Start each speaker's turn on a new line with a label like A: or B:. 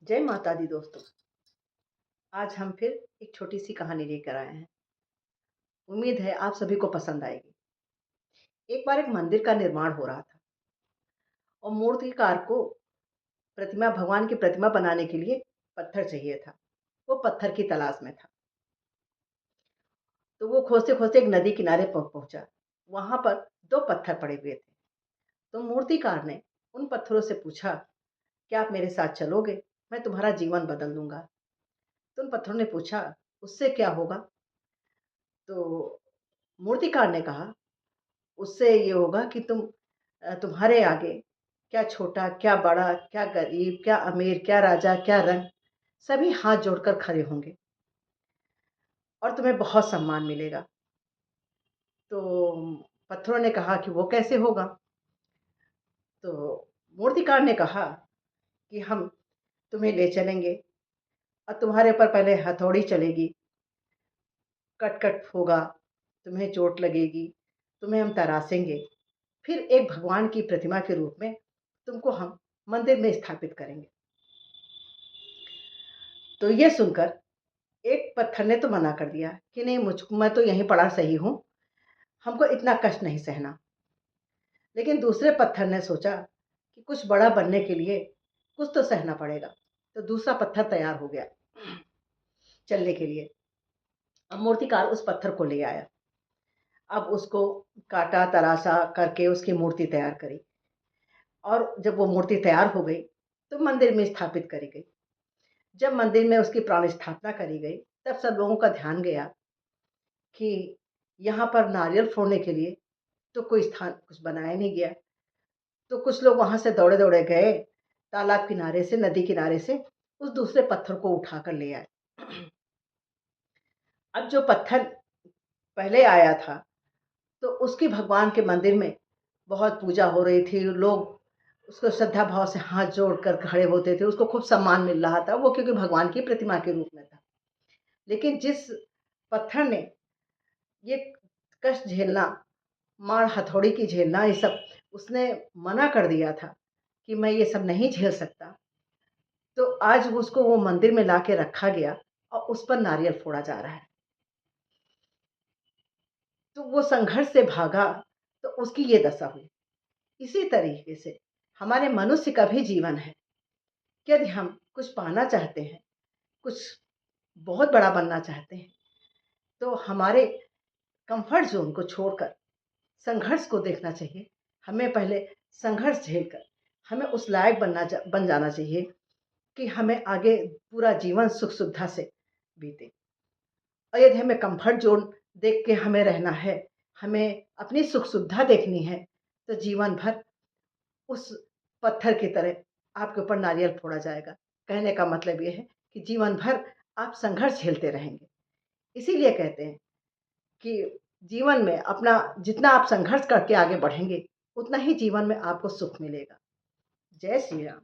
A: जय माता दी दोस्तों। आज हम फिर एक छोटी सी कहानी लेकर आए हैं। उम्मीद है आप सभी को पसंद आएगी। एक बार एक मंदिर का निर्माण हो रहा था और मूर्तिकार को भगवान की प्रतिमा बनाने के लिए पत्थर चाहिए था। वो पत्थर की तलाश में था। तो वो खोजते खोजते एक नदी किनारे पहुंचा। वहां पर दो पत्थर पड़े हुए थे। तो मूर्तिकार ने उन पत्थरों से पूछा, क्या आप मेरे साथ चलोगे? मैं तुम्हारा जीवन बदल दूंगा। तो उन पत्थरों ने पूछा, उससे क्या होगा? तो मूर्तिकार ने कहा, उससे ये होगा कि तुम्हारे आगे क्या छोटा, क्या बड़ा, क्या गरीब, क्या अमीर, क्या राजा, क्या रंग, सभी हाथ जोड़कर खड़े होंगे और तुम्हें बहुत सम्मान मिलेगा। तो पत्थरों ने कहा कि वो कैसे होगा? तो मूर्तिकार ने कहा कि हम तुम्हें ले चलेंगे और तुम्हारे ऊपर पहले हथौड़ी चलेगी, कट कट होगा, तुम्हें चोट लगेगी, तुम्हें हम तराशेंगे, फिर एक भगवान की प्रतिमा के रूप में तुमको हम मंदिर में स्थापित करेंगे। तो ये सुनकर एक पत्थर ने तो मना कर दिया कि नहीं, मैं तो यहीं पड़ा सही हूँ, हमको इतना कष्ट नहीं सहना। लेकिन दूसरे पत्थर ने सोचा कि कुछ बड़ा बनने के लिए कुछ तो सहना पड़ेगा। तो दूसरा पत्थर तैयार हो गया चलने के लिए। अब मूर्तिकार उस पत्थर को ले आया। अब उसको काटा तराशा करके उसकी मूर्ति तैयार करी और जब वो मूर्ति तैयार हो गई तो मंदिर में स्थापित करी गई। जब मंदिर में उसकी प्राण स्थापना करी गई, तब सब लोगों का ध्यान गया कि यहाँ पर नारियल फोड़ने के लिए तो कोई स्थान कुछ बनाया नहीं गया। तो कुछ लोग वहां से दौड़े दौड़े गए, तालाब किनारे से, नदी किनारे से उस दूसरे पत्थर को उठाकर ले आए। अब जो पत्थर पहले आया था, तो उसकी भगवान के मंदिर में बहुत पूजा हो रही थी। लोग उसको श्रद्धा भाव से हाथ जोड़कर खड़े होते थे, उसको खूब सम्मान मिल रहा था, वो क्योंकि भगवान की प्रतिमा के रूप में था। लेकिन जिस पत्थर ने ये कष्ट झेलना, मार हथौड़ी की झेलना, ये सब उसने मना कर दिया था कि मैं ये सब नहीं झेल सकता, तो आज उसको वो मंदिर में लाके रखा गया और उस पर नारियल फोड़ा जा रहा है। तो वो संघर्ष से भागा, तो उसकी ये दशा हुई। इसी तरीके से हमारे मनुष्य का भी जीवन है। यदि हम कुछ पाना चाहते हैं, कुछ बहुत बड़ा बनना चाहते हैं, तो हमारे कंफर्ट जोन को छोड़कर संघर्ष को देखना चाहिए। हमें पहले संघर्ष झेलकर हमें उस लायक बन जाना चाहिए कि हमें आगे पूरा जीवन सुख सुविधा से बीते। और यदि हमें कंफर्ट जोन देख के हमें रहना है, हमें अपनी सुख सुविधा देखनी है, तो जीवन भर उस पत्थर की तरह आपके ऊपर नारियल फोड़ा जाएगा। कहने का मतलब ये है कि जीवन भर आप संघर्ष झेलते रहेंगे। इसीलिए कहते हैं कि जीवन में अपना जितना आप संघर्ष करके आगे बढ़ेंगे, उतना ही जीवन में आपको सुख मिलेगा। जय श्री राम।